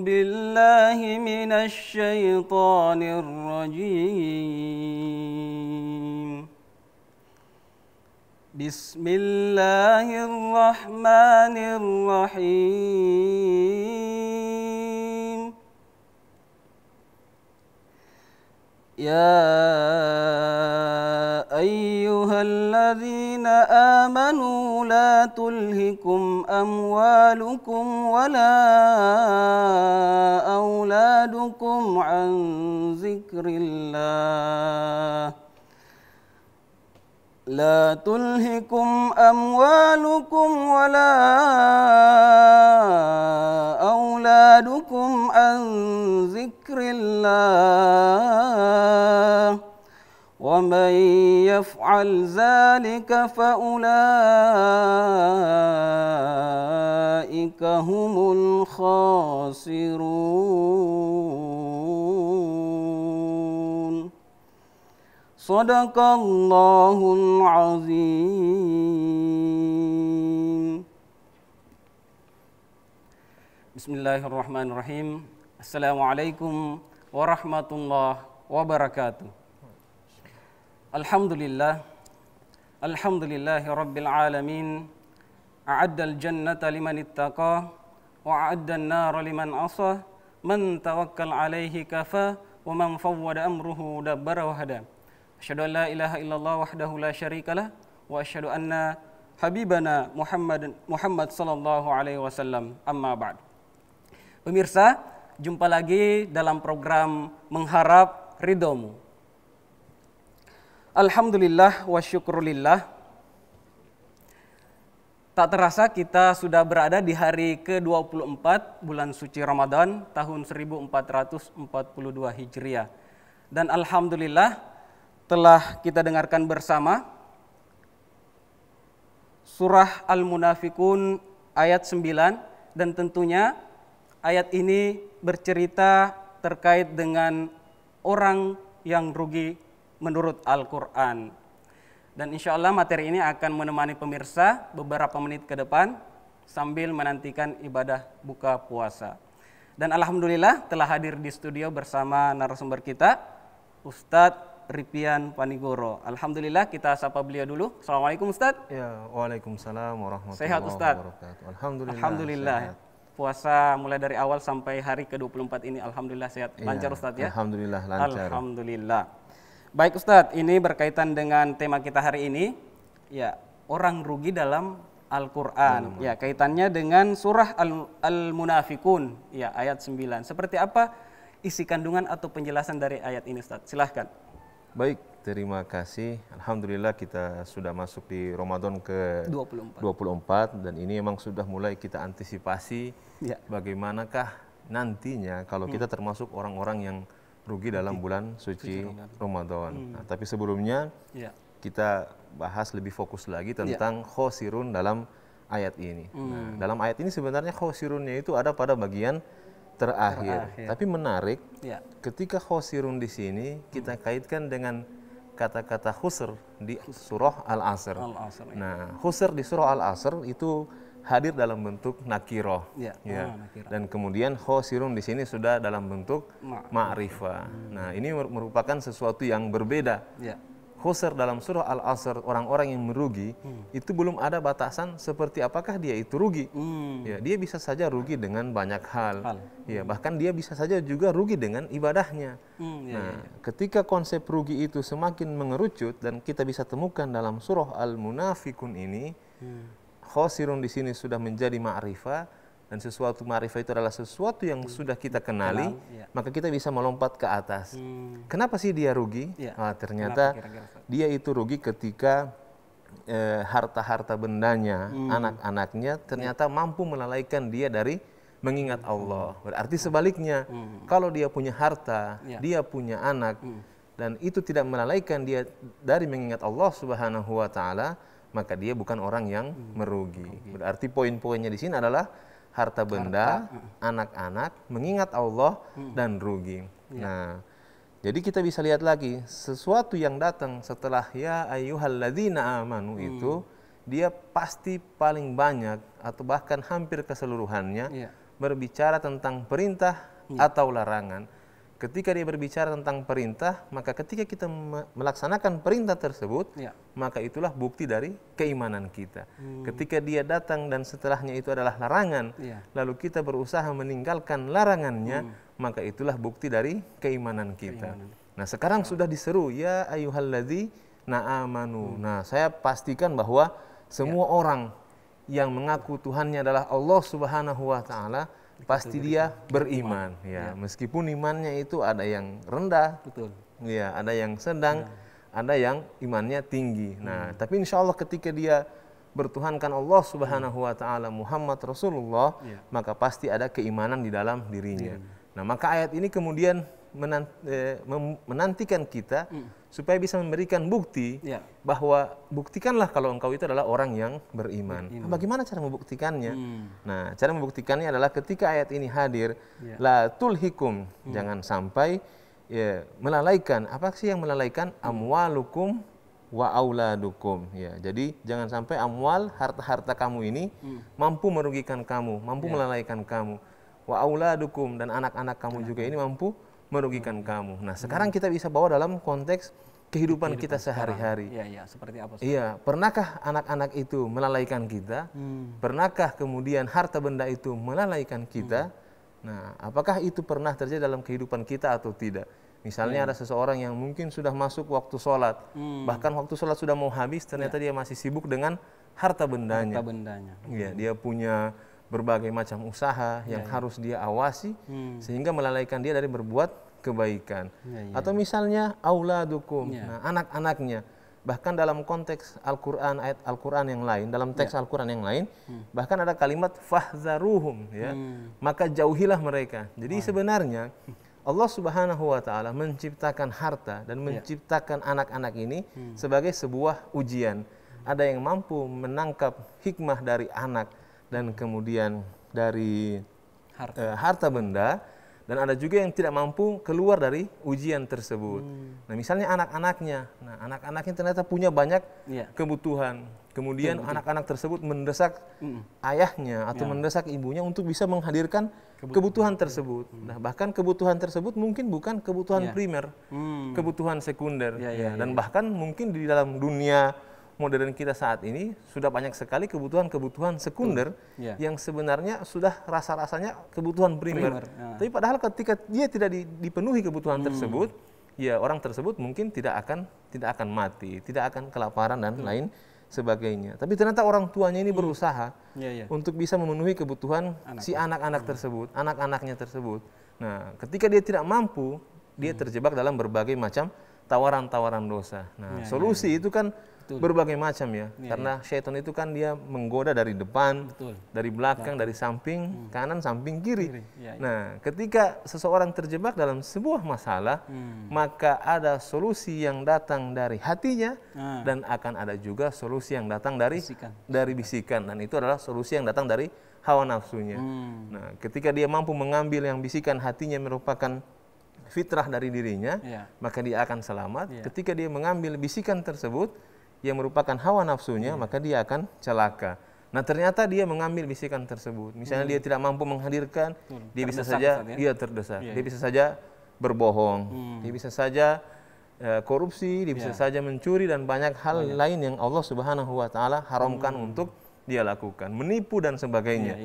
بالله من الشيطان الرجيم بسم الله الرحمن الرحيم يا أيها الذين آمنوا لا تلهكم أموالكم ولا أولادكم عن ذكر الله لا تلهكم أموالكم ولا أولادكم عن ذكر الله ومن يفعل ذلك فأولئك هم الخاسرون صدق الله العظيم. Bismillahirrahmanirrahim. Assalamualaikum warahmatullahi wabarakatuh. Alhamdulillahi rabbil alamin. A'addal jannata liman ittaqa wa a'addan nara liman asa. Man tawakkal alaihi kafa wa man fawwada amruhu dabbara wa hada. Asyhadu an la ilaha illallah wahdahu la syarikalah wa asyhadu anna habibana Muhammad sallallahu alaihi wasallam. Amma ba'd. Pemirsa, jumpa lagi dalam program Mengharap Ridhomu. Alhamdulillah wa syukrulillah. Tak terasa kita sudah berada di hari ke-24 bulan suci Ramadan tahun 1442 Hijriah. Dan alhamdulillah telah kita dengarkan bersama surah Al-Munafikun ayat 9, dan tentunya ayat ini bercerita terkait dengan orang yang rugi menurut Al-Quran. Dan insya Allah materi ini akan menemani pemirsa beberapa menit ke depan sambil menantikan ibadah buka puasa. Dan alhamdulillah telah hadir di studio bersama narasumber kita, Ustadz Ripian Panigoro. Alhamdulillah, kita sapa beliau dulu. Assalamualaikum Ustadz. Ya, waalaikumsalam warahmatullahi Sehat Ustadz? wabarakatuh. Alhamdulillah. Alhamdulillah. Sehat. Puasa mulai dari awal sampai hari ke-24 ini alhamdulillah sehat. Lancar Ustadz ya? Alhamdulillah lancar. Alhamdulillah. Baik Ustadz, ini berkaitan dengan tema kita hari ini, ya, orang rugi dalam Al-Quran. Ya, kaitannya dengan surah Al-Munafikun, ya, ayat 9. Seperti apa isi kandungan atau penjelasan dari ayat ini Ustadz? Silahkan. Baik, terima kasih. Alhamdulillah kita sudah masuk di Ramadan ke-24 dan ini memang sudah mulai kita antisipasi bagaimanakah nantinya kalau kita termasuk orang-orang yang rugi dalam bulan suci Ramadan. Nah, tapi sebelumnya kita bahas lebih fokus lagi tentang khosirun dalam ayat ini. Nah, dalam ayat ini sebenarnya khosirunnya itu ada pada bagian terakhir. Tapi menarik, ketika khosirun di sini kita kaitkan dengan kata-kata khusr di surah Al-Asr. Nah, khusr di surah Al-Asr itu hadir dalam bentuk nakiroh, dan kemudian khosirun di sini sudah dalam bentuk ma'rifah. Nah, ini merupakan sesuatu yang berbeda. Khusr dalam surah Al-Asr, orang-orang yang merugi, itu belum ada batasan seperti apakah dia itu rugi. Ya, dia bisa saja rugi dengan banyak hal. Ya, bahkan dia bisa saja juga rugi dengan ibadahnya. Nah, ketika konsep rugi itu semakin mengerucut dan kita bisa temukan dalam surah Al-Munafikun ini, khosirun di sini sudah menjadi ma'rifah, dan sesuatu ma'rifah itu adalah sesuatu yang sudah kita kenali, maka kita bisa melompat ke atas. Kenapa sih dia rugi? Ternyata dia itu rugi ketika harta-harta bendanya, anak-anaknya ternyata mampu melalaikan dia dari mengingat Allah. Berarti sebaliknya, kalau dia punya harta, dia punya anak, dan itu tidak melalaikan dia dari mengingat Allah Subhanahu wa Ta'ala, maka dia bukan orang yang merugi. Berarti poin-poinnya di sini adalah harta benda, anak-anak, mengingat Allah, dan rugi. Nah, jadi kita bisa lihat lagi sesuatu yang datang setelah ya ayyuhalladzina amanu itu dia pasti paling banyak atau bahkan hampir keseluruhannya berbicara tentang perintah atau larangan. Ketika dia berbicara tentang perintah, maka ketika kita melaksanakan perintah tersebut, maka itulah bukti dari keimanan kita. Ketika dia datang dan setelahnya itu adalah larangan, lalu kita berusaha meninggalkan larangannya, maka itulah bukti dari keimanan kita. Nah, sekarang sudah diseru, ya ayyuhalladzina amanu. Nah, saya pastikan bahwa semua orang yang mengaku Tuhannya adalah Allah Subhanahu wa taala pasti dia beriman, ya. Meskipun imannya itu ada yang rendah, ya, ada yang sedang, ada yang imannya tinggi. Nah, tapi insya Allah ketika dia bertuhankan Allah Subhanahu wa taala Muhammad Rasulullah, maka pasti ada keimanan di dalam dirinya. Nah, maka ayat ini kemudian menantikan kita supaya bisa memberikan bukti bahwa buktikanlah kalau engkau itu adalah orang yang beriman. Nah, bagaimana cara membuktikannya? Nah, cara membuktikannya adalah ketika ayat ini hadir, la tulhikum, jangan sampai melalaikan. Apa sih yang melalaikan? Amwalukum wa auladukum. Ya, jadi jangan sampai amwal, harta-harta kamu ini mampu merugikan kamu, mampu melalaikan kamu. Wa auladukum, dan anak-anak kamu juga ini mampu merugikan kamu. Nah, sekarang kita bisa bawa dalam konteks kehidupan kita sehari-hari. Iya, seperti apa? Iya, pernahkah anak-anak itu melalaikan kita? Pernahkah kemudian harta benda itu melalaikan kita? Nah, apakah itu pernah terjadi dalam kehidupan kita atau tidak? Misalnya ada seseorang yang mungkin sudah masuk waktu sholat, bahkan waktu sholat sudah mau habis, ternyata dia masih sibuk dengan harta bendanya. Iya, dia punya berbagai macam usaha yang harus dia awasi, sehingga melalaikan dia dari berbuat kebaikan. Atau misalnya auladukum, nah, anak-anaknya. Bahkan dalam konteks Al-Quran, ayat Al-Quran yang lain, dalam teks Al-Quran yang lain, bahkan ada kalimat fahzaruhum, ya, maka jauhilah mereka. Jadi sebenarnya Allah Subhanahu wa taala menciptakan harta dan menciptakan anak-anak ini sebagai sebuah ujian. Ada yang mampu menangkap hikmah dari anak dan kemudian dari harta benda, dan ada juga yang tidak mampu keluar dari ujian tersebut. Nah, misalnya anak-anaknya. Nah, anak-anaknya ternyata punya banyak kebutuhan. Kemudian anak-anak tersebut mendesak ayahnya atau mendesak ibunya untuk bisa menghadirkan kebutuhan tersebut. Nah, bahkan kebutuhan tersebut mungkin bukan kebutuhan primer, kebutuhan sekunder. Dan bahkan mungkin di dalam dunia modern kita saat ini sudah banyak sekali kebutuhan-kebutuhan sekunder yang sebenarnya sudah rasa-rasanya kebutuhan primer. Tapi padahal ketika dia tidak dipenuhi kebutuhan tersebut, ya orang tersebut mungkin tidak akan mati, tidak akan kelaparan dan lain sebagainya. Tapi ternyata orang tuanya ini berusaha untuk bisa memenuhi kebutuhan si anak-anak tersebut, anak-anaknya tersebut. Nah, ketika dia tidak mampu, dia terjebak dalam berbagai macam tawaran-tawaran dosa. Nah, solusi itu kan berbagai macam karena syaitan itu kan dia menggoda dari depan, dari belakang, dari samping kanan, samping kiri. Nah, ketika seseorang terjebak dalam sebuah masalah, maka ada solusi yang datang dari hatinya dan akan ada juga solusi yang datang dari bisikan, dan itu adalah solusi yang datang dari hawa nafsunya. Nah, ketika dia mampu mengambil yang bisikan hatinya merupakan fitrah dari dirinya, maka dia akan selamat. Ketika dia mengambil bisikan tersebut yang merupakan hawa nafsunya, maka dia akan celaka. Nah, ternyata dia mengambil bisikan tersebut. Misalnya dia tidak mampu menghadirkan, dia bisa saja terdesak. Dia bisa saja berbohong, dia bisa saja korupsi, dia bisa saja mencuri, dan banyak hal lain yang Allah Subhanahu wa taala haramkan untuk dia lakukan, menipu dan sebagainya.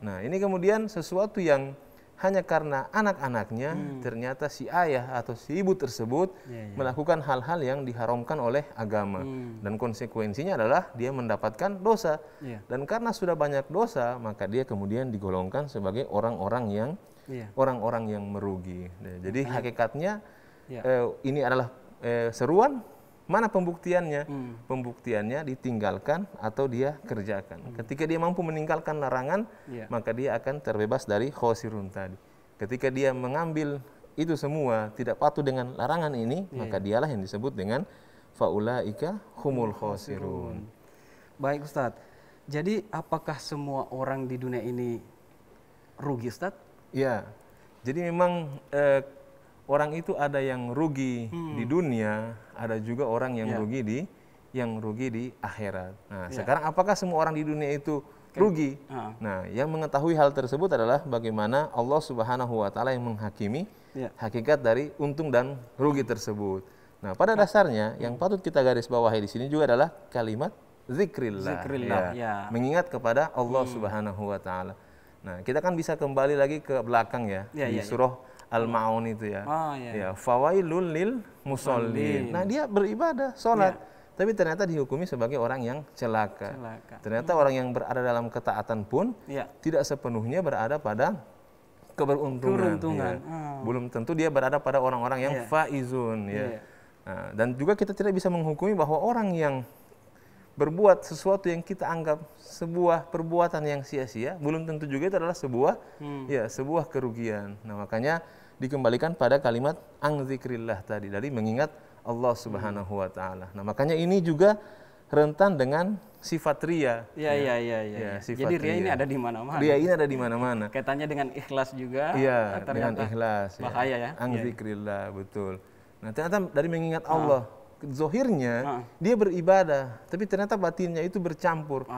Nah, ini kemudian sesuatu yang hanya karena anak-anaknya ternyata si ayah atau si ibu tersebut melakukan hal-hal yang diharamkan oleh agama, dan konsekuensinya adalah dia mendapatkan dosa. Dan karena sudah banyak dosa, maka dia kemudian digolongkan sebagai orang-orang yang merugi. Nah, jadi hakikatnya ini adalah seruan. Mana pembuktiannya? Pembuktiannya ditinggalkan atau dia kerjakan. Ketika dia mampu meninggalkan larangan, maka dia akan terbebas dari khosirun tadi. Ketika dia mengambil itu semua, tidak patuh dengan larangan ini, maka dialah yang disebut dengan faulaika humul khosirun. Baik Ustadz, jadi apakah semua orang di dunia ini rugi Ustadz? Ya, jadi memang orang itu ada yang rugi di dunia, ada juga orang yang rugi di akhirat. Nah, sekarang apakah semua orang di dunia itu rugi. Nah, yang mengetahui hal tersebut adalah bagaimana Allah Subhanahu wa taala yang menghakimi hakikat dari untung dan rugi tersebut. Nah, pada dasarnya yang patut kita garis bawahi di sini juga adalah kalimat zikrillah. Mengingat kepada Allah Subhanahu wa taala. Nah, kita kan bisa kembali lagi ke belakang di surah Al-Ma'un itu fawailul lil musallin. Nah, dia beribadah, sholat, tapi ternyata dihukumi sebagai orang yang celaka. Ternyata orang yang berada dalam ketaatan pun tidak sepenuhnya berada pada keberuntungan. Belum tentu dia berada pada orang-orang yang faizun. Nah, dan juga kita tidak bisa menghukumi bahwa orang yang berbuat sesuatu yang kita anggap sebuah perbuatan yang sia-sia, belum tentu juga itu adalah sebuah kerugian. Nah, makanya dikembalikan pada kalimat zikrillah tadi, dari mengingat Allah Subhanahu wa taala. Nah, makanya ini juga rentan dengan sifat ria. Jadi ria ini ada di mana-mana. Ria ini ada di mana-mana. Kaitannya dengan ikhlas juga. Dengan ikhlas. Bahaya Zikrillah, betul. Nah, ternyata dari mengingat Allah, zohirnya dia beribadah, tapi ternyata batinnya itu bercampur.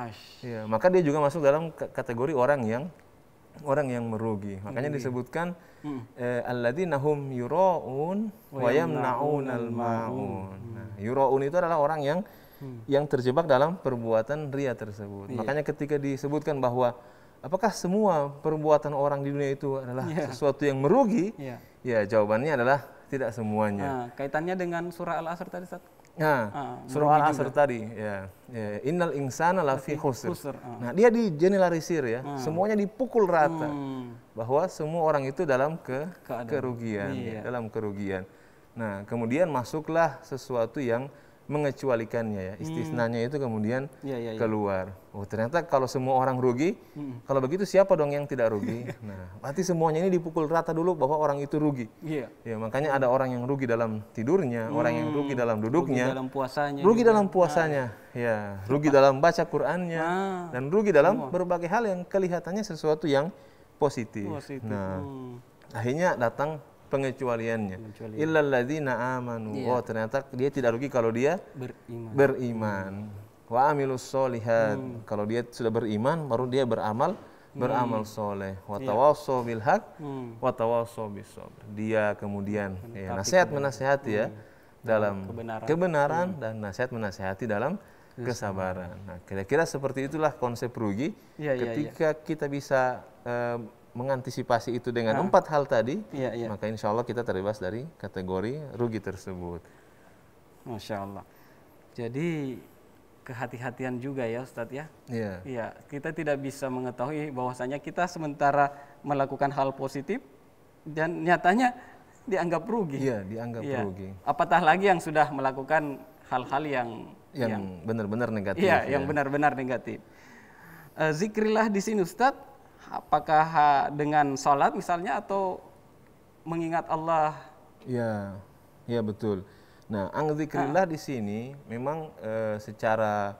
Maka dia juga masuk dalam kategori orang yang merugi. Makanya disebutkan alladzina hum yura'un wa yamna'unal ma'un. Nah, yura'un itu adalah orang yang terjebak dalam perbuatan ria tersebut. Makanya ketika disebutkan bahwa apakah semua perbuatan orang di dunia itu adalah sesuatu yang merugi? Jawabannya adalah tidak semuanya. Kaitannya dengan surah Al-Asr tadi, Ustaz? Surah Al-Asr tadi, innal insana lafi khusr. Nah, dia digeneralisir semuanya dipukul rata bahwa semua orang itu dalam kerugian, dalam kerugian. Nah, kemudian masuklah sesuatu yang mengecualikannya istisnanya itu kemudian keluar. Oh, ternyata kalau semua orang rugi, kalau begitu siapa dong yang tidak rugi? Nah, berarti semuanya ini dipukul rata dulu bahwa orang itu rugi. Makanya ada orang yang rugi dalam tidurnya, orang yang rugi dalam duduknya, rugi dalam puasanya, rugi dalam baca Qur'annya, dan rugi dalam berbagai hal yang kelihatannya sesuatu yang positif. Nah, akhirnya datang pengecualiannya. Illal ladzina amanu. Oh, ternyata dia tidak rugi kalau dia beriman. Wa amilus solihat. Kalau dia sudah beriman, baru dia beramal soleh. Wa tawassaw bil haq wa tawassaw bis sabr. Dia kemudian nasihat menasihati dalam kebenaran dan nasihat menasihati dalam kesabaran. Nah, kira-kira seperti itulah konsep rugi. Ketika kita bisa mengantisipasi itu dengan 4 hal tadi, maka insya Allah kita terbebas dari kategori rugi tersebut. Masya Allah. Jadi kehati-hatian juga ya Ustadz ya. Kita tidak bisa mengetahui bahwasanya kita sementara melakukan hal positif dan nyatanya dianggap rugi. Dianggap rugi. Apatah lagi yang sudah melakukan hal-hal yang benar-benar negatif. Yang benar-benar negatif. Zikrillah di sini Ustadz, apakah dengan sholat misalnya atau mengingat Allah? Ya betul. Nah, zikrillah di sini memang secara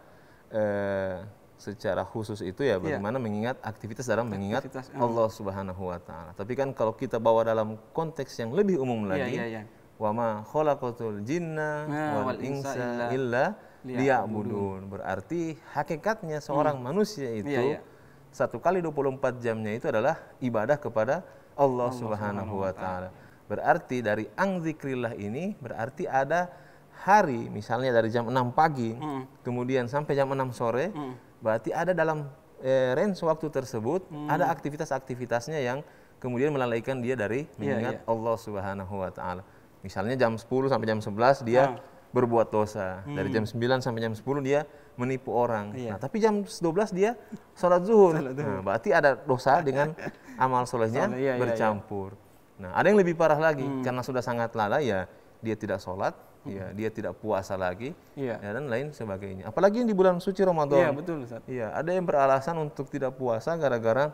khusus itu bagaimana mengingat aktivitas dalam mengingat Allah Subhanahu wa taala. Tapi kan kalau kita bawa dalam konteks yang lebih umum lagi, wa ma khalaqatul jinna wal insa illa liya'budun. Berarti hakikatnya seorang manusia itu 1 kali 24 jamnya itu adalah ibadah kepada Allah Subhanahu wa taala. Berarti dari zikrillah ini berarti ada hari misalnya dari jam 6 pagi kemudian sampai jam 6 sore, berarti ada dalam range waktu tersebut ada aktivitas-aktivitasnya yang kemudian melalaikan dia dari mengingat Allah Subhanahu wa taala. Misalnya jam 10 sampai jam 11 dia berbuat dosa. Dari jam 9 sampai jam 10 dia menipu orang. Nah, tapi jam 12 dia sholat zuhur. Nah, berarti ada dosa dengan amal solehnya bercampur. Nah, ada yang lebih parah lagi. Karena sudah sangat lalai dia tidak sholat, dia tidak puasa lagi, dan lain sebagainya. Apalagi yang di bulan suci Ramadan. Betul, Ustaz. Ada yang beralasan untuk tidak puasa gara-gara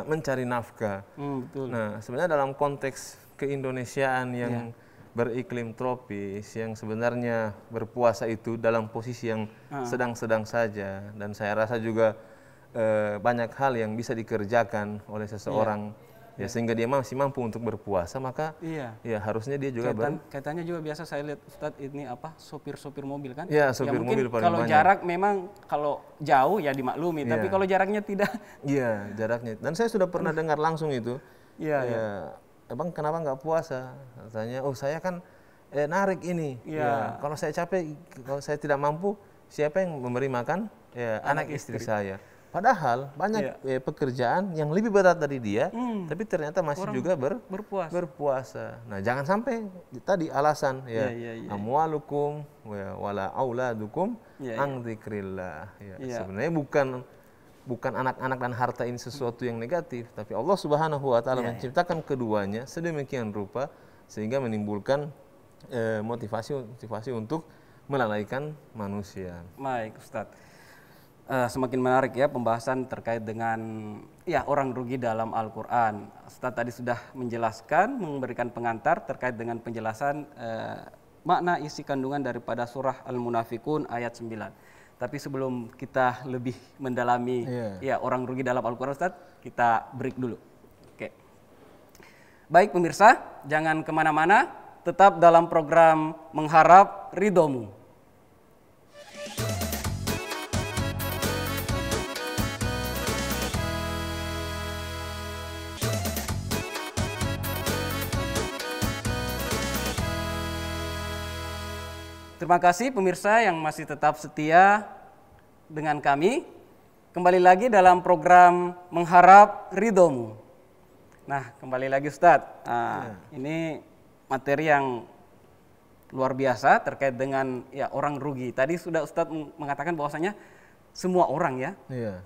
mencari nafkah. Betul. Nah, sebenarnya dalam konteks keindonesiaan yang beriklim tropis, yang sebenarnya berpuasa itu dalam posisi yang sedang-sedang saja, dan saya rasa juga banyak hal yang bisa dikerjakan oleh seseorang ya sehingga dia masih mampu untuk berpuasa, maka ya harusnya dia juga kaitannya juga biasa saya lihat Ustadz ini apa sopir-sopir mobil kan? Ya, sopir mobil paling kalau banyak. jarak memang kalau jauh ya dimaklumi, tapi kalau jaraknya tidak. Iya, jaraknya. Dan saya sudah pernah dengar langsung itu. Iya. Abang kenapa nggak puasa? Katanya, oh saya kan narik ini. Ya, kalau saya capek, kalau saya tidak mampu, siapa yang memberi makan? Ya, anak istri saya. Padahal banyak pekerjaan yang lebih berat dari dia, tapi ternyata masih juga berpuasa. Nah, jangan sampai tadi alasan amwalukum wala auladukum an dzikrillah. Sebenarnya bukan anak-anak dan harta ini sesuatu yang negatif, tapi Allah Subhanahu wa taala menciptakan keduanya sedemikian rupa sehingga menimbulkan motivasi untuk melalaikan manusia. Baik, Ustadz. Semakin menarik ya pembahasan terkait dengan orang rugi dalam Al-Quran. Ustadz tadi sudah menjelaskan, memberikan pengantar terkait dengan penjelasan makna isi kandungan daripada surah Al-Munafikun ayat 9. Tapi sebelum kita lebih mendalami orang rugi dalam Al-Quran, Ustadz, kita break dulu. Oke. Baik pemirsa, jangan kemana-mana, tetap dalam program Mengharap Ridhomu. Terima kasih pemirsa yang masih tetap setia dengan kami. Kembali lagi dalam program Mengharap Ridhomu. Nah, kembali lagi Ustadz. Ini materi yang luar biasa terkait dengan orang rugi. Tadi sudah Ustadz mengatakan bahwasanya semua orang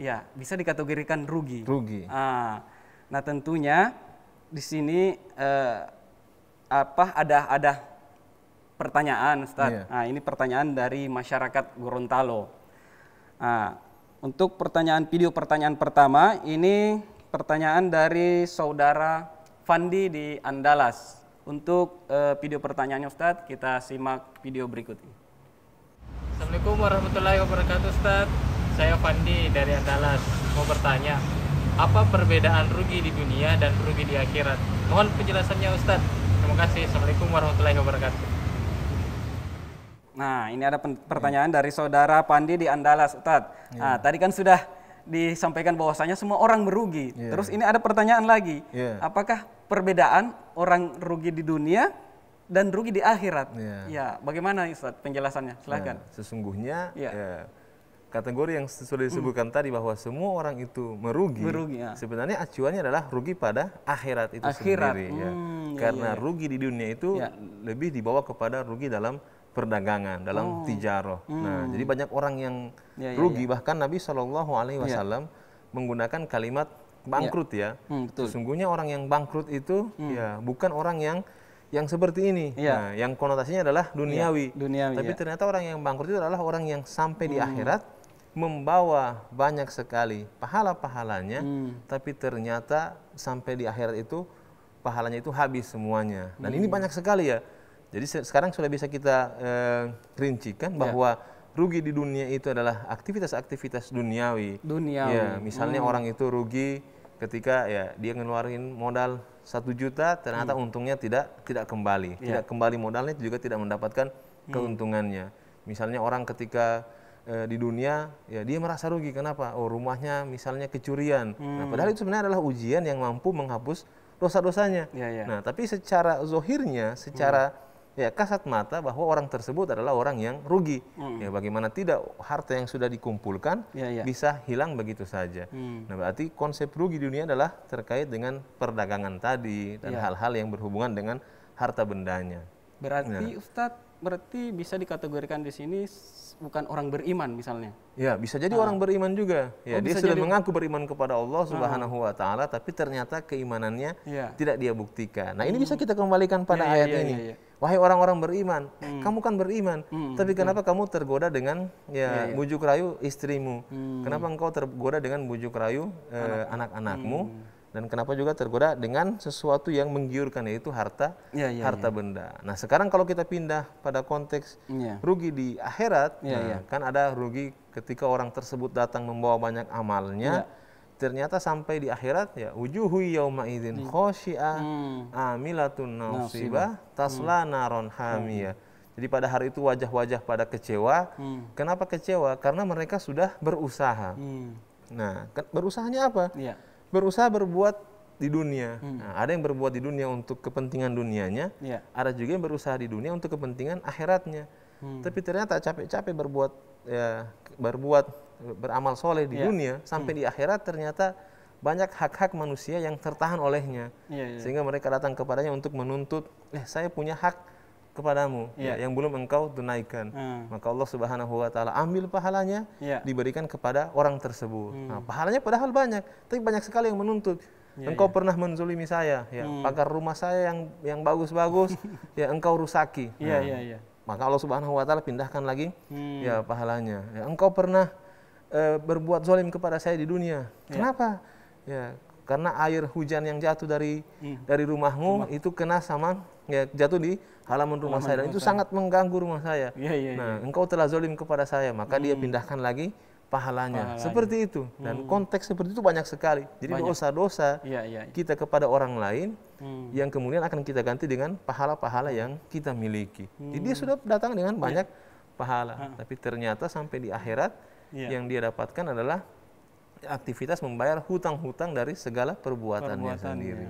ya bisa dikategorikan rugi. Nah, tentunya di sini ada pertanyaan Ustadz. Nah, ini pertanyaan dari masyarakat Gorontalo. Nah, untuk video pertanyaan pertama, ini pertanyaan dari saudara Fandi di Andalas. Untuk video pertanyaannya Ustadz, kita simak video berikut ini. Assalamualaikum warahmatullahi wabarakatuh Ustadz. Saya Fandi dari Andalas. Mau bertanya, apa perbedaan rugi di dunia dan rugi di akhirat? Mohon penjelasannya Ustadz. Terima kasih. Assalamualaikum warahmatullahi wabarakatuh. Nah, ini ada pertanyaan dari saudara Pandi di Andalas, Ustadz. Nah, tadi kan sudah disampaikan bahwasanya semua orang merugi. Terus ini ada pertanyaan lagi. Apakah perbedaan orang rugi di dunia dan rugi di akhirat? Bagaimana Ustadz penjelasannya? Silakan. Sesungguhnya kategori yang sudah disebutkan tadi bahwa semua orang itu merugi sebenarnya acuannya adalah rugi pada akhirat itu sendiri. Karena rugi di dunia itu lebih dibawa kepada rugi dalam perdagangan, dalam tijarah. Nah, jadi banyak orang yang rugi, bahkan Nabi SAW menggunakan kalimat bangkrut Sesungguhnya orang yang bangkrut itu bukan orang yang seperti ini. Nah, yang konotasinya adalah duniawi. Tapi ternyata orang yang bangkrut itu adalah orang yang sampai di akhirat membawa banyak sekali pahala-pahalanya, tapi ternyata sampai di akhirat itu pahalanya itu habis semuanya. Dan ini banyak sekali ya. Jadi sekarang sudah bisa kita rincikan bahwa rugi di dunia itu adalah aktivitas-aktivitas duniawi. Misalnya orang itu rugi ketika dia ngeluarin modal 1 juta, ternyata untungnya tidak kembali. Tidak kembali modalnya, juga tidak mendapatkan keuntungannya. Misalnya orang ketika di dunia dia merasa rugi. Kenapa? Oh, rumahnya misalnya kecurian. Nah, padahal itu sebenarnya adalah ujian yang mampu menghapus dosa-dosanya. Nah, tapi secara zohirnya, secara kasat mata bahwa orang tersebut adalah orang yang rugi. Bagaimana tidak harta yang sudah dikumpulkan bisa hilang begitu saja. Nah, berarti konsep rugi di dunia adalah terkait dengan perdagangan tadi dan hal-hal yang berhubungan dengan harta bendanya. Berarti Ustadz, bisa dikategorikan di sini bukan orang beriman misalnya. Bisa jadi orang beriman juga. Dia sudah mengaku beriman kepada Allah Subhanahu wa taala, tapi ternyata keimanannya tidak dia buktikan. Nah, ini bisa kita kembalikan pada ayat ini. Wahai orang-orang beriman, kamu kan beriman, tapi kenapa kamu tergoda dengan bujuk rayu istrimu? Kenapa engkau tergoda dengan bujuk rayu anak-anakmu? Dan kenapa juga tergoda dengan sesuatu yang menggiurkan, yaitu harta benda. Nah, sekarang kalau kita pindah pada konteks rugi di akhirat, kan ada rugi ketika orang tersebut datang membawa banyak amalnya, ternyata sampai di akhirat ya wujuhu yauma idzin khasyi'ah amilatun nasibah tasla naron hamiyah. Jadi pada hari itu wajah-wajah pada kecewa. Kenapa kecewa? Karena mereka sudah berusaha. Nah, berusahanya apa? Berusaha berbuat di dunia. Nah, ada yang berbuat di dunia untuk kepentingan dunianya, ada juga yang berusaha di dunia untuk kepentingan akhiratnya. Tapi ternyata capek-capek beramal soleh di dunia, sampai di akhirat ternyata banyak hak-hak manusia yang tertahan olehnya. Sehingga mereka datang kepadanya untuk menuntut, saya punya hak kepadamu yang belum engkau tunaikan. Maka Allah Subhanahu wa taala ambil pahalanya, diberikan kepada orang tersebut. Nah, pahalanya padahal banyak, tapi banyak sekali yang menuntut. Engkau pernah menzolimi saya, pagar rumah saya yang bagus-bagus, engkau rusaki. Maka Allah Subhanahu wa taala pindahkan lagi pahalanya. Engkau pernah berbuat zalim kepada saya di dunia. Kenapa? Karena air hujan yang jatuh dari rumahmu itu kena sama jatuh di halaman rumah saya, dan itu sangat mengganggu rumah saya. Nah, engkau telah zalim kepada saya, maka dia pindahkan lagi pahalanya. Seperti itu. Dan konteks seperti itu banyak sekali. Jadi dosa-dosa kita kepada orang lain yang kemudian akan kita ganti dengan pahala-pahala yang kita miliki. Jadi dia sudah datang dengan banyak pahala, tapi ternyata sampai di akhirat yang dia dapatkan adalah aktivitas membayar hutang-hutang dari segala perbuatannya sendiri.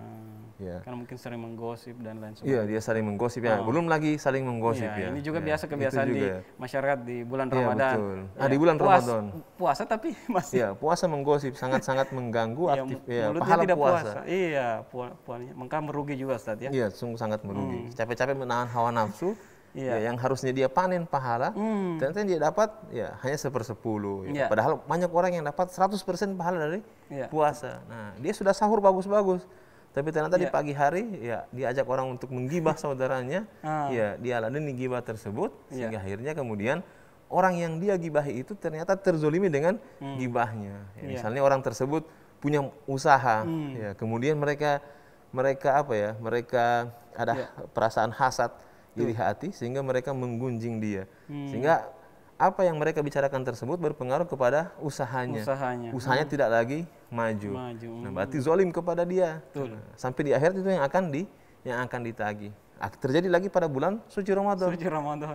Karena mungkin sering menggosip dan lain sebagainya. Dia saling menggosip belum lagi saling menggosip Ini juga biasa kebiasaan di masyarakat di bulan Ramadan. Betul. Di bulan Ramadan. Puasa tapi masih. Puasa menggosip sangat-sangat mengganggu pahala tidak puasa. Maka merugi juga Ustaz ya. Sungguh sangat merugi. Capek-capek menahan hawa nafsu. Yang harusnya dia panen pahala, ternyata dia dapat hanya 1/10. Padahal banyak orang yang dapat 100% pahala dari puasa. Nah, dia sudah sahur bagus-bagus, tapi ternyata di pagi hari diajak orang untuk menggibah saudaranya, dia ladeni gibah tersebut, sehingga akhirnya kemudian orang yang dia gibahi itu ternyata terzolimi dengan gibahnya. Misalnya orang tersebut punya usaha, kemudian mereka ada perasaan hasad iri hati, sehingga mereka menggunjing dia, sehingga apa yang mereka bicarakan tersebut berpengaruh kepada usahanya tidak lagi maju. Nah, berarti zolim kepada dia. Sampai di akhir itu yang akan ditagih. Terjadi lagi pada bulan suci Ramadan.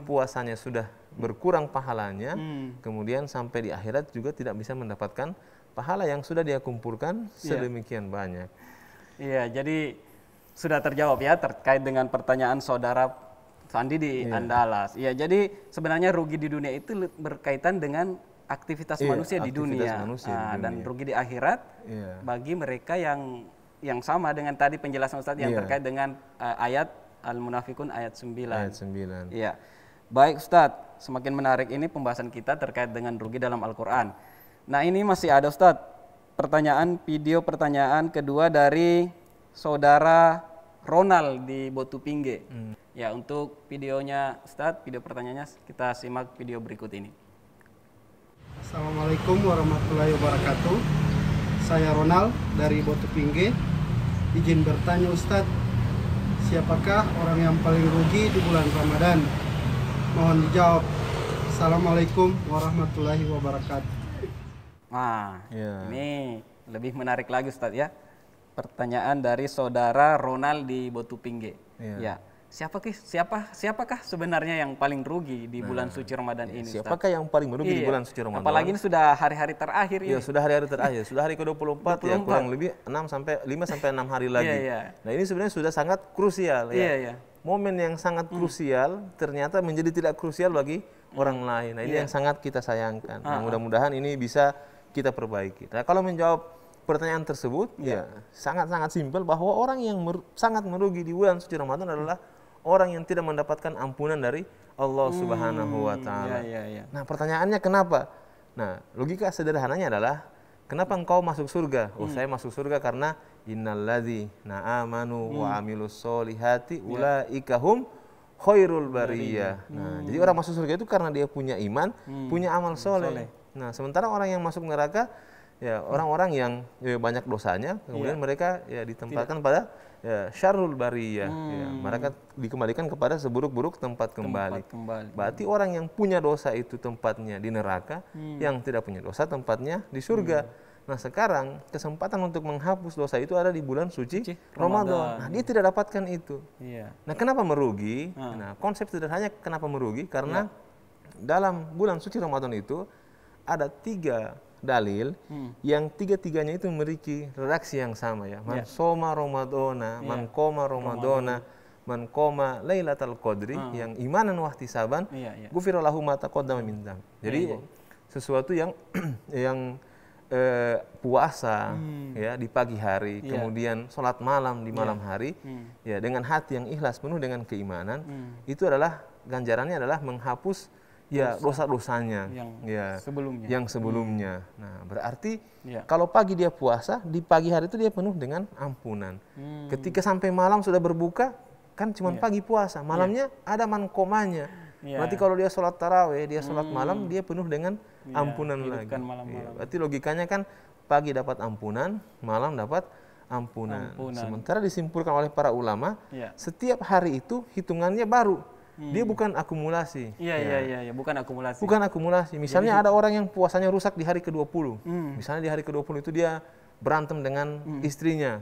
Puasanya sudah berkurang pahalanya, kemudian sampai di akhirat juga tidak bisa mendapatkan pahala yang sudah dia kumpulkan sedemikian banyak. Jadi sudah terjawab terkait dengan pertanyaan saudara Fandi di Andalas. Jadi sebenarnya rugi di dunia itu berkaitan dengan aktivitas manusia di dunia. Dan rugi di akhirat bagi mereka yang sama dengan tadi penjelasan Ustaz yang terkait dengan ayat Al-Munafikun ayat 9. Baik Ustaz, semakin menarik ini pembahasan kita terkait dengan rugi dalam Al-Qur'an. Nah, ini masih ada Ustaz pertanyaan pertanyaan kedua dari saudara Ronald di Botupingge. Untuk videonya Ustadz, video pertanyaannya kita simak video berikut ini. Assalamualaikum warahmatullahi wabarakatuh. Saya Ronald dari Botupingge. Izin bertanya Ustadz, siapakah orang yang paling rugi di bulan Ramadan? Mohon dijawab. Assalamualaikum warahmatullahi wabarakatuh. Ini lebih menarik lagi Ustadz ya. Pertanyaan dari saudara Ronald di Botupingge. Siapakah sebenarnya yang paling rugi di bulan suci Ramadan ini? Siapakah yang paling merugi di bulan suci Ramadan? Apalagi ini sudah hari-hari terakhir ini. Sudah hari-hari terakhir, sudah hari ke-24 kurang lebih 5 sampai 6 hari lagi. Nah, ini sebenarnya sudah sangat krusial Momen yang sangat krusial ternyata menjadi tidak krusial bagi orang lain. Nah, ini yang sangat kita sayangkan. Nah, mudah-mudahan ini bisa kita perbaiki. Nah, kalau menjawab pertanyaan tersebut, sangat-sangat simpel bahwa orang yang sangat merugi di bulan suci Ramadan adalah orang yang tidak mendapatkan ampunan dari Allah Subhanahu wa taala. Nah, pertanyaannya kenapa? Nah, logika sederhananya adalah kenapa engkau masuk surga? Saya masuk surga karena innalladzina amanu wa amilus solihati ulaika hum khairul bariyah. Nah, jadi orang masuk surga itu karena dia punya iman, punya amal soleh. Nah, sementara orang yang masuk neraka orang-orang yang banyak dosanya, kemudian mereka ditempatkan pada syarrul bariyah. Mereka dikembalikan kepada seburuk-buruk tempat kembali. Berarti orang yang punya dosa itu tempatnya di neraka, yang tidak punya dosa tempatnya di surga. Nah sekarang kesempatan untuk menghapus dosa itu ada di bulan suci Ramadan. Nah dia tidak dapatkan itu. Nah kenapa merugi? Nah konsep sederhananya kenapa merugi? Karena dalam bulan suci Ramadan itu ada 3 dalil yang 3-tiganya itu memiliki redaksi yang sama ya. Man soma Ramadana, man qoma Ramadana, man qoma Lailatul Qadri, yang imanan wa ihtisaban, ghufira lahu ma taqaddama min dzambi. Jadi sesuatu yang puasa ya di pagi hari, kemudian sholat malam di malam hari, ya dengan hati yang ikhlas penuh dengan keimanan, itu adalah ganjarannya adalah menghapus ya dosa-dosanya yang sebelumnya. Nah berarti kalau pagi dia puasa, di pagi hari itu dia penuh dengan ampunan. Ketika sampai malam sudah berbuka, kan cuma pagi puasa, malamnya ada mankomanya. Berarti kalau dia sholat taraweh, dia sholat malam, dia penuh dengan ampunan lagi. Berarti logikanya kan pagi dapat ampunan, malam dapat ampunan. Sementara disimpulkan oleh para ulama, setiap hari itu hitungannya baru. Dia bukan akumulasi. Bukan akumulasi. Bukan akumulasi. Misalnya ada orang yang puasanya rusak di hari ke-20. Misalnya di hari ke-20 itu dia berantem dengan istrinya,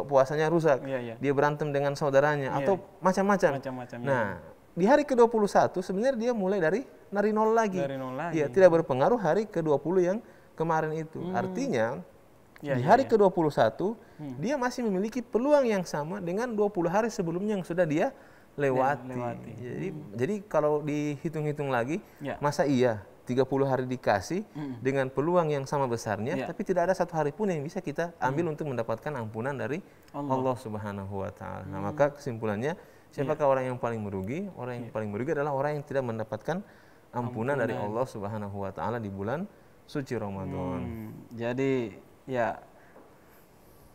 puasanya rusak. Dia berantem dengan saudaranya atau macam-macam. Nah, di hari ke-21 sebenarnya dia mulai dari nol lagi. Ya, tidak berpengaruh hari ke-20 yang kemarin itu. Artinya di hari ke-21 dia masih memiliki peluang yang sama dengan 20 hari sebelumnya yang sudah dia lewati. Jadi kalau dihitung-hitung lagi, masa iya 30 hari dikasih dengan peluang yang sama besarnya, tapi tidak ada satu hari pun yang bisa kita ambil untuk mendapatkan ampunan dari Allah Subhanahu wa taala. Nah, maka kesimpulannya, siapakah orang yang paling merugi? Orang yang paling merugi adalah orang yang tidak mendapatkan ampunan dari Allah Subhanahu wa taala di bulan suci Ramadan. Jadi ya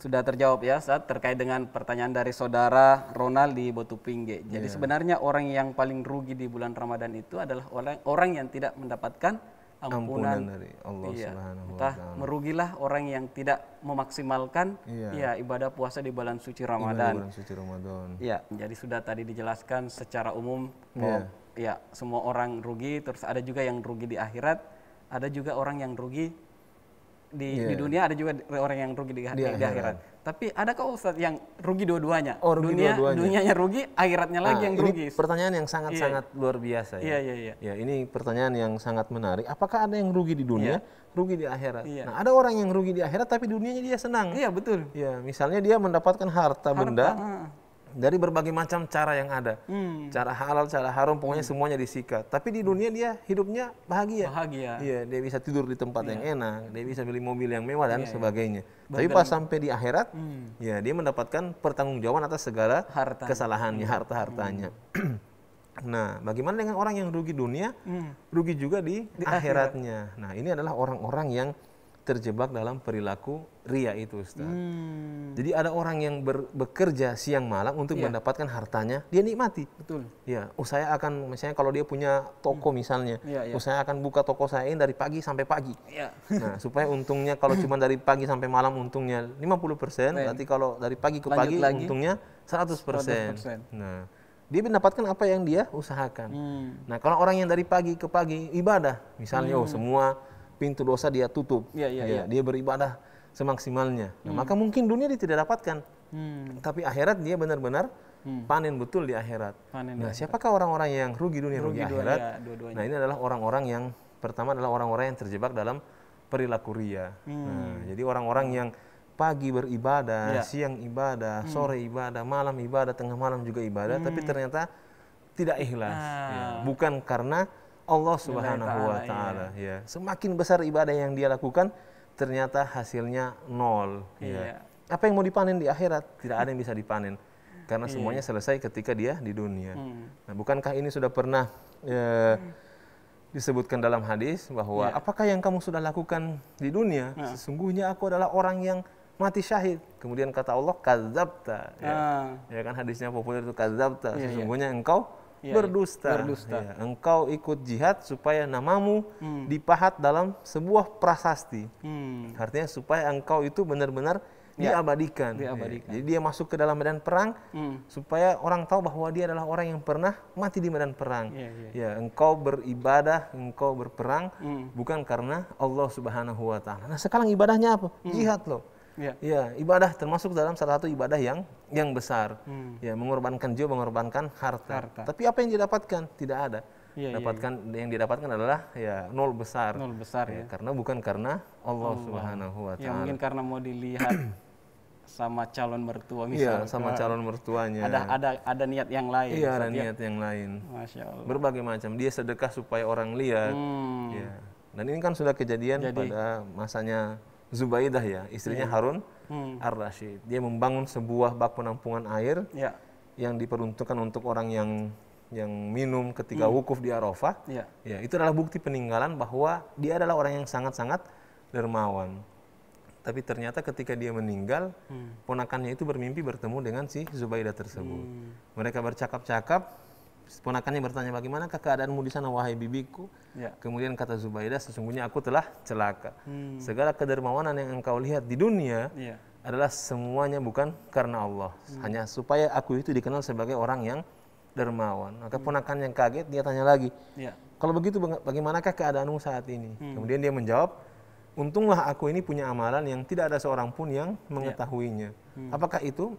sudah terjawab ya Ustaz terkait dengan pertanyaan dari saudara Ronald di Botupingge. Jadi sebenarnya orang yang paling rugi di bulan Ramadan itu adalah orang yang tidak mendapatkan ampunan dari Allah Subhanahu wa taala. Merugilah orang yang tidak memaksimalkan ibadah puasa di bulan suci Ramadan. Ya, jadi sudah tadi dijelaskan secara umum bahwa semua orang rugi, terus ada juga yang rugi di akhirat, ada juga orang yang rugi di dunia, ada juga orang yang rugi di akhirat. Tapi adakah Ustaz yang rugi dua-duanya? Dunianya rugi, akhiratnya lagi yang rugi. Ini pertanyaan yang sangat-sangat luar biasa ya. Ya, ini pertanyaan yang sangat menarik. Apakah ada yang rugi di dunia, rugi di akhirat? Nah, ada orang yang rugi di akhirat tapi dunianya dia senang. Iya, betul. Ya, misalnya dia mendapatkan harta benda dari berbagai macam cara yang ada. Cara halal, cara haram, pokoknya semuanya disikat. Tapi di dunia dia hidupnya bahagia. Iya, dia bisa tidur di tempat yang enak, dia bisa beli mobil yang mewah dan sebagainya. Tapi pas sampai di akhirat, ya dia mendapatkan pertanggungjawaban atas segala kesalahannya, harta-hartanya. Nah, bagaimana dengan orang yang rugi dunia, rugi juga di akhiratnya. Nah, ini adalah orang-orang yang terjebak dalam perilaku ria itu, Ustaz. Jadi ada orang yang bekerja siang malam untuk mendapatkan hartanya, dia nikmati. Betul. Ya, saya akan, misalnya kalau dia punya toko misalnya, saya akan buka toko saya ini dari pagi sampai pagi. Nah, supaya untungnya kalau cuma dari pagi sampai malam untungnya 50%, berarti kalau dari pagi ke pagi untungnya 100%. Nah, dia mendapatkan apa yang dia usahakan. Nah, kalau orang yang dari pagi ke pagi ibadah, misalnya semua pintu dosa dia tutup, dia beribadah semaksimalnya. Nah, maka mungkin dunia dia tidak dapatkan, tapi akhirat dia benar-benar panen betul di akhirat. Nah, siapakah orang-orang yang rugi dunia, rugi akhirat? Nah, ini adalah orang-orang yang pertama adalah orang-orang yang terjebak dalam perilaku ria. Nah, jadi orang-orang yang pagi beribadah, siang ibadah, sore ibadah, malam ibadah, tengah malam juga ibadah, tapi ternyata tidak ikhlas. Bukan karena Allah Subhanahu wa taala, semakin besar ibadah yang dia lakukan ternyata hasilnya nol. Apa yang mau dipanen di akhirat? Tidak ada yang bisa dipanen karena semuanya selesai ketika dia di dunia. Nah, bukankah ini sudah pernah disebutkan dalam hadis bahwa apakah yang kamu sudah lakukan di dunia? Sesungguhnya aku adalah orang yang mati syahid. Kemudian kata Allah, kadzabta. Ya kan hadisnya populer itu, kadzabta. Sesungguhnya engkau berdusta. Ya, engkau ikut jihad supaya namamu dipahat dalam sebuah prasasti. Artinya supaya engkau itu benar-benar diabadikan. Jadi dia masuk ke dalam medan perang supaya orang tahu bahwa dia adalah orang yang pernah mati di medan perang. Ya, engkau beribadah, engkau berperang bukan karena Allah Subhanahu wa taala. Nah, sekarang ibadahnya apa? Jihad loh. Ya, ibadah termasuk dalam salah satu ibadah yang besar. Ya, mengorbankan jiwa, mengorbankan harta. Tapi apa yang didapatkan? Tidak ada. Yang didapatkan adalah ya nol besar. Ya. Karena bukan karena Allah Subhanahu wa taala. Ya, mungkin karena mau dilihat sama calon mertua misalnya. Iya, sama calon mertuanya. Ada niat yang lain. Iya, ada niat yang lain. Masya Allah. Berbagai macam. Dia sedekah supaya orang lihat. Ya. Dan ini kan sudah kejadian pada masanya Zubaidah ya, istrinya Harun Ar-Rasyid. Dia membangun sebuah bak penampungan air yang diperuntukkan untuk orang yang minum ketika wukuf di Arafah. Ya, itu adalah bukti peninggalan bahwa dia adalah orang yang sangat-sangat dermawan. Tapi ternyata ketika dia meninggal, ponakannya itu bermimpi bertemu dengan si Zubaidah tersebut. Mereka bercakap-cakap, ponakannya bertanya, bagaimanakah keadaanmu di sana wahai bibiku? Kemudian kata Zubaidah, sesungguhnya aku telah celaka. Segala kedermawanan yang engkau lihat di dunia adalah semuanya bukan karena Allah. Hanya supaya aku itu dikenal sebagai orang yang dermawan. Maka ponakan yang kaget, dia tanya lagi, kalau begitu bagaimanakah keadaanmu saat ini? Kemudian dia menjawab, untunglah aku ini punya amalan yang tidak ada seorang pun yang mengetahuinya. Apakah itu?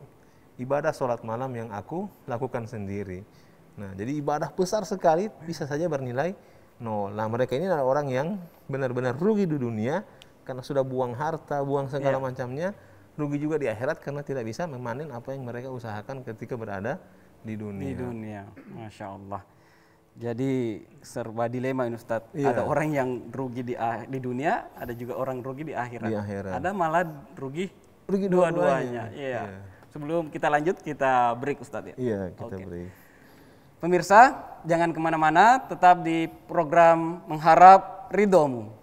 Ibadah sholat malam yang aku lakukan sendiri. Nah, jadi ibadah besar sekali bisa saja bernilai nol. Nah, mereka ini adalah orang yang benar-benar rugi di dunia karena sudah buang harta, buang segala macamnya. Rugi juga di akhirat karena tidak bisa memanen apa yang mereka usahakan ketika berada di dunia. Masya Allah. Jadi serba dilema ini Ustadz. Ada orang yang rugi di dunia, ada juga orang rugi di akhirat. Ada malah rugi dua-duanya. Sebelum kita lanjut, kita break Ustadz ya. Iya, kita break. Pemirsa, jangan kemana-mana, tetap di program Mengharap Ridhomu.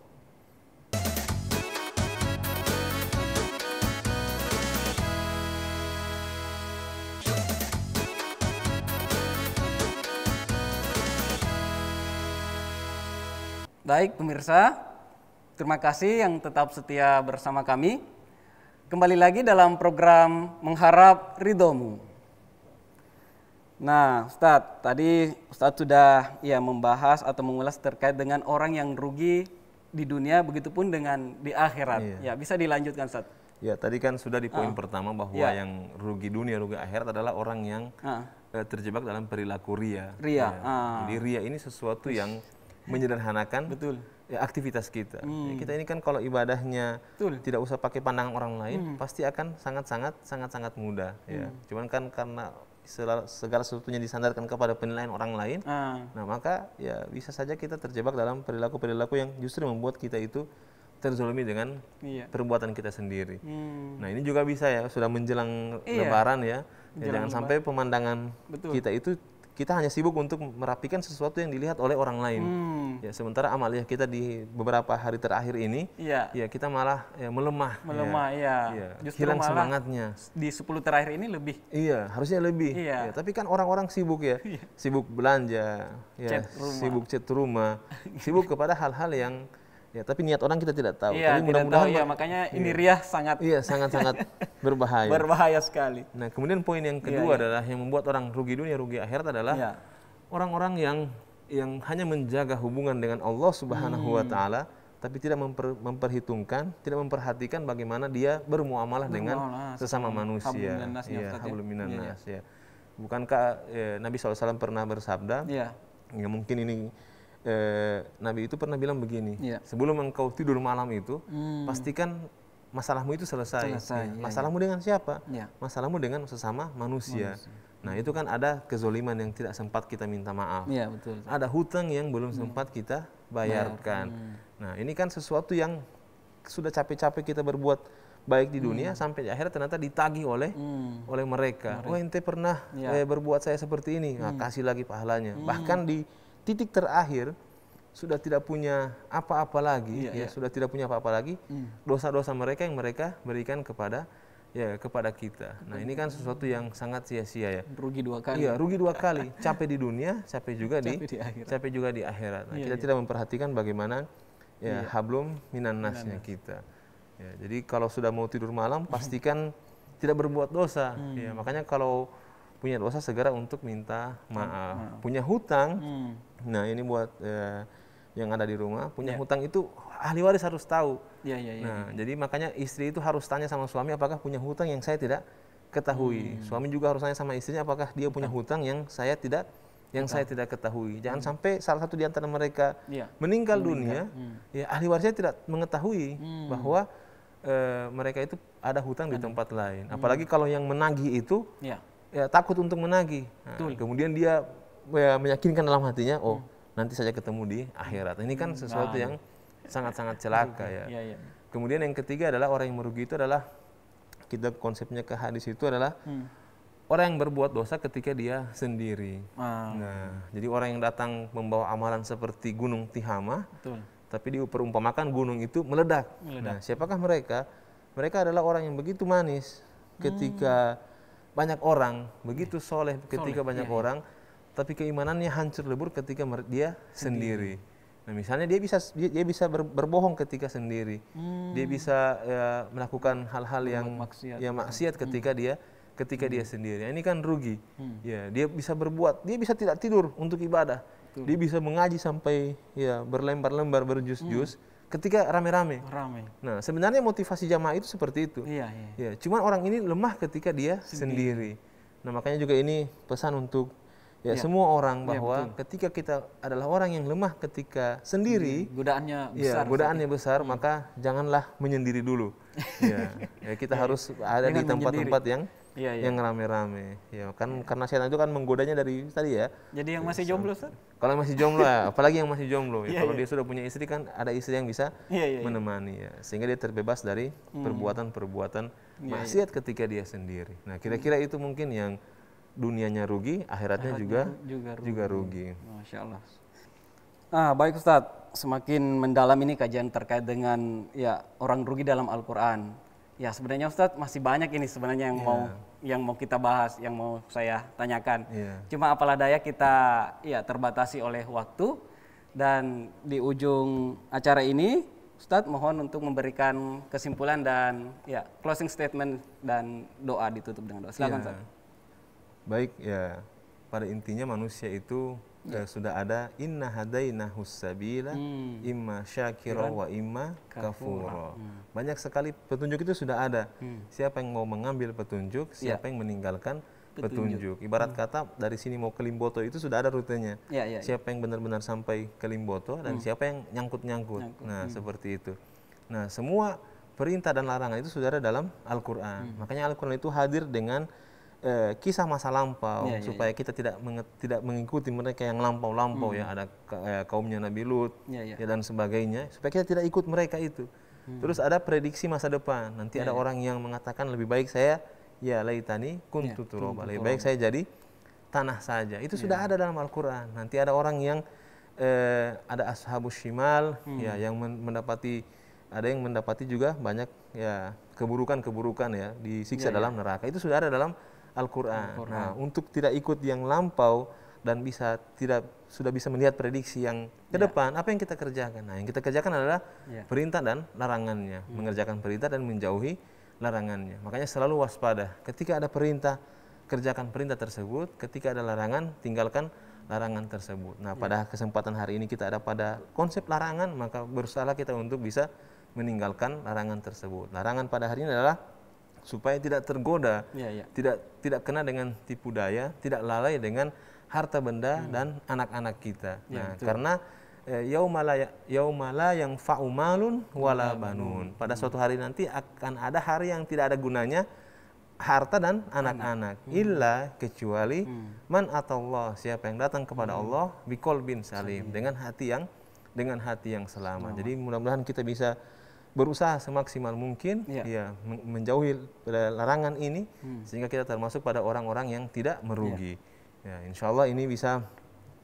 Baik pemirsa, terima kasih yang tetap setia bersama kami. Kembali lagi dalam program Mengharap Ridhomu. Nah Ustadz, tadi Ustadz sudah membahas atau mengulas terkait dengan orang yang rugi di dunia, begitupun dengan di akhirat. Ya, bisa dilanjutkan Ustadz. Ya, tadi kan sudah di poin pertama bahwa yang rugi dunia, rugi akhirat adalah orang yang terjebak dalam perilaku ria. Jadi ria ini sesuatu yang menyederhanakan aktivitas kita. Kita ini kan kalau ibadahnya tidak usah pakai pandangan orang lain, pasti akan sangat-sangat mudah. Ya. Cuman kan karena segala sesuatunya disandarkan kepada penilaian orang lain, nah maka ya bisa saja kita terjebak dalam perilaku-perilaku yang justru membuat kita itu terzolimi dengan perbuatan kita sendiri. Nah ini juga bisa ya, sudah menjelang Lebaran ya, jangan sampai pemandangan kita itu kita hanya sibuk untuk merapikan sesuatu yang dilihat oleh orang lain. Ya, sementara amaliyah kita di beberapa hari terakhir ini, ya kita malah melemah. Justru hilang malah semangatnya. Di 10 terakhir ini lebih. Iya, harusnya lebih. Ya, tapi kan orang-orang sibuk ya, sibuk belanja, sibuk chat rumah, sibuk kepada hal-hal yang tapi niat orang kita tidak tahu. Tapi mudah-mudahan makanya ini riah sangat sangat berbahaya. Berbahaya sekali. Nah, kemudian poin yang kedua adalah yang membuat orang rugi dunia, rugi akhirat adalah orang-orang yang hanya menjaga hubungan dengan Allah Subhanahu wa taala tapi tidak memperhitungkan, tidak memperhatikan bagaimana dia bermuamalah dengan sesama manusia. Hablum minan nas. Bukankah Nabi SAW pernah bersabda? Ya mungkin ini Nabi itu pernah bilang begini, sebelum engkau tidur malam itu, pastikan masalahmu itu selesai. Masalahmu dengan siapa? Masalahmu dengan sesama manusia. Nah itu kan ada kezoliman yang tidak sempat kita minta maaf. Ada hutang yang belum sempat kita bayarkan. Nah ini kan sesuatu yang sudah capek-capek kita berbuat baik di dunia, sampai di akhirat ternyata ditagih oleh mereka. Oh ente pernah berbuat saya seperti ini, nah, kasih lagi pahalanya. Bahkan di titik terakhir sudah tidak punya apa-apa lagi, sudah tidak punya apa-apa lagi, dosa-dosa mereka yang mereka berikan kepada kita. Nah ini kan sesuatu yang sangat sia-sia ya. Rugi 2 kali. Iya, rugi 2 kali. Capek di dunia, capek juga di akhirat. Nah, kita tidak memperhatikan bagaimana hablum minan nasnya kita. Ya, jadi kalau sudah mau tidur malam pastikan tidak berbuat dosa. Ya, makanya kalau punya dosa segera untuk minta maaf. Punya hutang, nah ini buat yang ada di rumah, punya hutang itu ahli waris harus tahu. Nah, jadi makanya istri itu harus tanya sama suami apakah punya hutang yang saya tidak ketahui. Suami juga harus tanya sama istrinya apakah dia punya hutang yang saya tidak ketahui. Jangan sampai salah satu di antara mereka meninggal dunia, ya ahli warisnya tidak mengetahui bahwa mereka itu ada hutang di tempat lain. Apalagi kalau yang menagih itu ya takut untuk menagih. Nah, kemudian dia meyakinkan dalam hatinya, oh nanti saja ketemu di akhirat. Ini kan sesuatu yang sangat-sangat celaka ya. Kemudian yang ketiga adalah orang yang merugi itu adalah, kita konsepnya ke hadis itu adalah orang yang berbuat dosa ketika dia sendiri. Nah, jadi orang yang datang membawa amalan seperti gunung Tihama, tapi diperumpamakan gunung itu meledak. Nah, siapakah mereka? Mereka adalah orang yang begitu manis ketika banyak orang, begitu soleh ketika banyak orang, tapi keimanannya hancur lebur ketika dia sendiri. Nah, misalnya dia bisa berbohong ketika sendiri, dia bisa melakukan hal-hal yang maksiat ketika dia sendiri. Ini kan rugi. Ya, dia bisa berbuat, dia bisa tidak tidur untuk ibadah. Dia bisa mengaji sampai berlembar-lembar, berjus-jus ketika rame-rame. Nah, sebenarnya motivasi jamaah itu seperti itu. Ya, cuman orang ini lemah ketika dia sendiri. Nah, makanya juga ini pesan untuk semua orang bahwa ketika kita adalah orang yang lemah ketika sendiri, godaannya besar, maka janganlah menyendiri dulu. Kita harus ada di tempat-tempat yang rame-rame. Ya, kan karena setan itu kan menggodanya dari tadi ya. Jadi yang masih jomblo, Ustaz? Kalau yang masih jomblo, apalagi yang masih jomblo. Kalau dia sudah punya istri kan ada istri yang bisa menemani ya, sehingga dia terbebas dari perbuatan-perbuatan maksiat ketika dia sendiri. Nah, kira-kira itu mungkin yang dunianya rugi, akhiratnya juga rugi. Masya Allah. Baik Ustadz, semakin mendalam ini kajian terkait dengan orang rugi dalam Al-Quran. Ya sebenarnya Ustadz masih banyak ini sebenarnya yang mau kita bahas, yang mau saya tanyakan. Cuma apalah daya kita terbatasi oleh waktu, dan di ujung acara ini Ustadz mohon untuk memberikan kesimpulan dan closing statement dan doa, ditutup dengan doa. Silakan Ustadz. Baik ya, pada intinya manusia itu sudah ada inna hadainahus sabila imma syakira wa imma kafura. Banyak sekali petunjuk itu sudah ada. Siapa yang mau mengambil petunjuk, siapa yang meninggalkan petunjuk. Ibarat kata dari sini mau ke Limboto itu sudah ada rutenya. Siapa yang benar-benar sampai ke Limboto dan siapa yang nyangkut-nyangkut. Nah, seperti itu. Nah, semua perintah dan larangan itu sudah ada dalam Al-Qur'an. Makanya Al-Qur'an itu hadir dengan kisah masa lampau supaya kita tidak mengikuti mereka yang lampau-lampau ada kaumnya Nabi Lut dan sebagainya, supaya kita tidak ikut mereka itu. Terus ada prediksi masa depan, nanti ada orang yang mengatakan lebih baik saya laitani kuntu turaba, lebih baik saya jadi tanah saja. Itu sudah ada dalam Al-Qur'an. Nanti ada orang yang ada ashabus shimal yang mendapati, ada yang mendapati juga banyak keburukan-keburukan disiksa dalam neraka. Itu sudah ada dalam Al-Qur'an. Nah, untuk tidak ikut yang lampau dan sudah bisa melihat prediksi yang ke depan, apa yang kita kerjakan? Nah, yang kita kerjakan adalah perintah dan larangannya, mengerjakan perintah dan menjauhi larangannya. Makanya selalu waspada. Ketika ada perintah, kerjakan perintah tersebut. Ketika ada larangan, tinggalkan larangan tersebut. Nah, pada kesempatan hari ini kita ada pada konsep larangan, maka berusaha kita untuk bisa meninggalkan larangan tersebut. Larangan pada hari ini adalah supaya tidak tergoda, tidak kena dengan tipu daya, tidak lalai dengan harta benda dan anak-anak kita. Nah, karena yaumala yang fa'umalun wala banun. Pada suatu hari nanti akan ada hari yang tidak ada gunanya harta dan anak-anak. Illa kecuali man atallah, siapa yang datang kepada Allah biqalbin salim, dengan hati yang selamat. Jadi mudah-mudahan kita bisa berusaha semaksimal mungkin menjauhi larangan ini sehingga kita termasuk pada orang-orang yang tidak merugi. Insya Allah ini bisa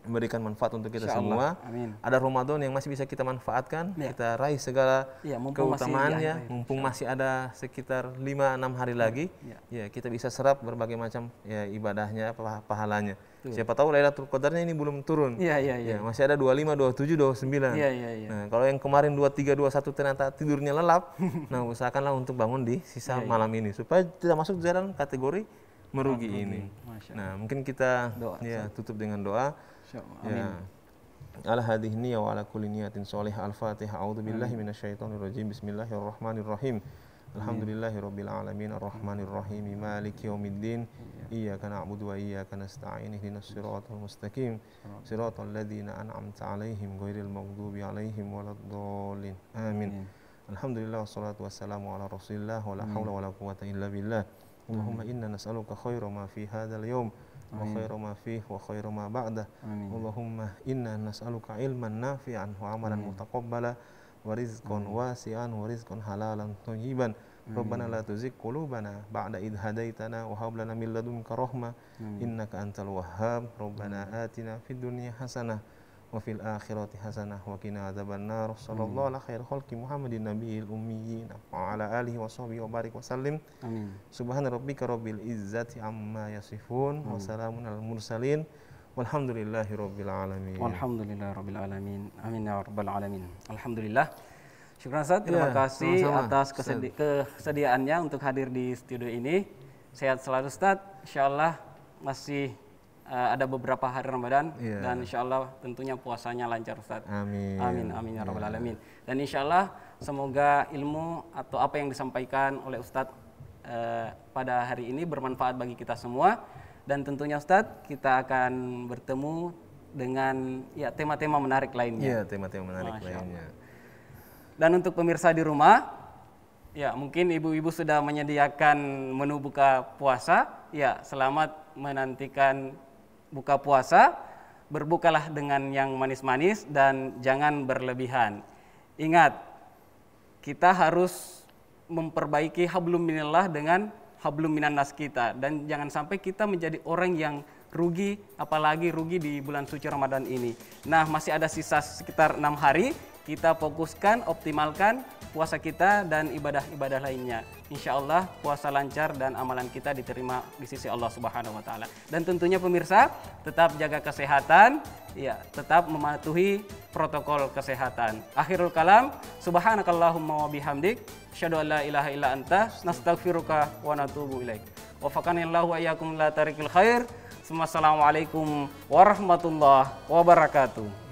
memberikan manfaat untuk kita semua. Ada Ramadan yang masih bisa kita manfaatkan, kita raih segala keutamaannya, mumpung masih ada sekitar 5-6 hari lagi, kita bisa serap berbagai macam ibadahnya, pahalanya. Siapa tahu Lailatul Qadarnya ini belum turun. Iya. Ya, masih ada 25, 27, 29. Iya. Nah, kalau yang kemarin 23, 21 ternyata tidurnya lelap, nah usahakanlah untuk bangun di sisa malam ini supaya tidak masuk dalam kategori merugi ini. Nah, mungkin kita tutup dengan doa. Ya. Ala hadhihi niyya wa ala kulli niyatin shalihah. Al-Fatihah. A'udzubillahi minasyaitonirrajim. Bismillahirrahmanirrahim. Alhamdulillahirabbil alamin arrahmanir rahim maliki yaumiddin iyyaka na'budu wa iyyaka nasta'in ihdinas siratal mustaqim siratal ladzina an'amta 'alaihim ghairil maghdubi 'alaihim waladdallin amin. Alhamdulillah wassalatu wassalamu ala Rasulillah wa la haula wa la quwwata illa billah. Allahumma inna nas'aluka khaira ma fi hadzal yawm wa khaira ma fihi wa khaira ma ba'dah. Allahumma inna nas'aluka ilman nafi'an wa amalan mutaqabbala wa rizqan wasi'an wa rizqan halalan thayyiban. Rabbana la tuzigh qulubana ba'da idh hadaitana wa hab lana min ladunka rahmah innaka antal wahhab. Rabbana atina fid dunya hasanah wa fil akhirati hasanah wa qina adzabannar. Sallallahu ala khairil khalqi Muhammadin nabiyil ummiyin wa ala alihi wa sahbihi wa barik wa sallim. Amin. Subhana rabbika rabbil izzati amma yasifun wa salamun alal mursalin. Walhamdulillahi rabbil alamin. Walhamdulillahi rabbil alamin. Amin ya rabbal alamin. Alhamdulillah. Syukran Ustaz, terima kasih atas kesediaannya untuk hadir di studio ini. Sehat selalu Ustaz. Insyaallah masih ada beberapa hari Ramadan dan insyaallah tentunya puasanya lancar Ustaz. Amin. Amin ya rabbal alamin. Dan insyaallah semoga ilmu atau apa yang disampaikan oleh Ustaz pada hari ini bermanfaat bagi kita semua. Dan tentunya Ustadz, kita akan bertemu dengan tema-tema menarik lainnya. Iya, tema-tema menarik lainnya. Dan untuk pemirsa di rumah, mungkin ibu-ibu sudah menyediakan menu buka puasa. Ya, selamat menantikan buka puasa. Berbukalah dengan yang manis-manis dan jangan berlebihan. Ingat, kita harus memperbaiki hablum minallah dengan hablum minan nas kita, dan jangan sampai kita menjadi orang yang rugi, apalagi rugi di bulan suci Ramadan ini. Nah, masih ada sisa sekitar 6 hari, kita fokuskan, optimalkan puasa kita dan ibadah-ibadah lainnya. Insya Allah puasa lancar dan amalan kita diterima di sisi Allah Subhanahu wa Ta'ala. Dan tentunya pemirsa, tetap jaga kesehatan, tetap mematuhi protokol kesehatan. Akhirul kalam, subhanakallahumma wa bihamdik, asyhadu an la ilaha illa anta, nastaghfiruka wa natubu ilaik. Wafakanillahu wa iyyakum la tarikil khair. Assalamualaikum warahmatullahi wabarakatuh.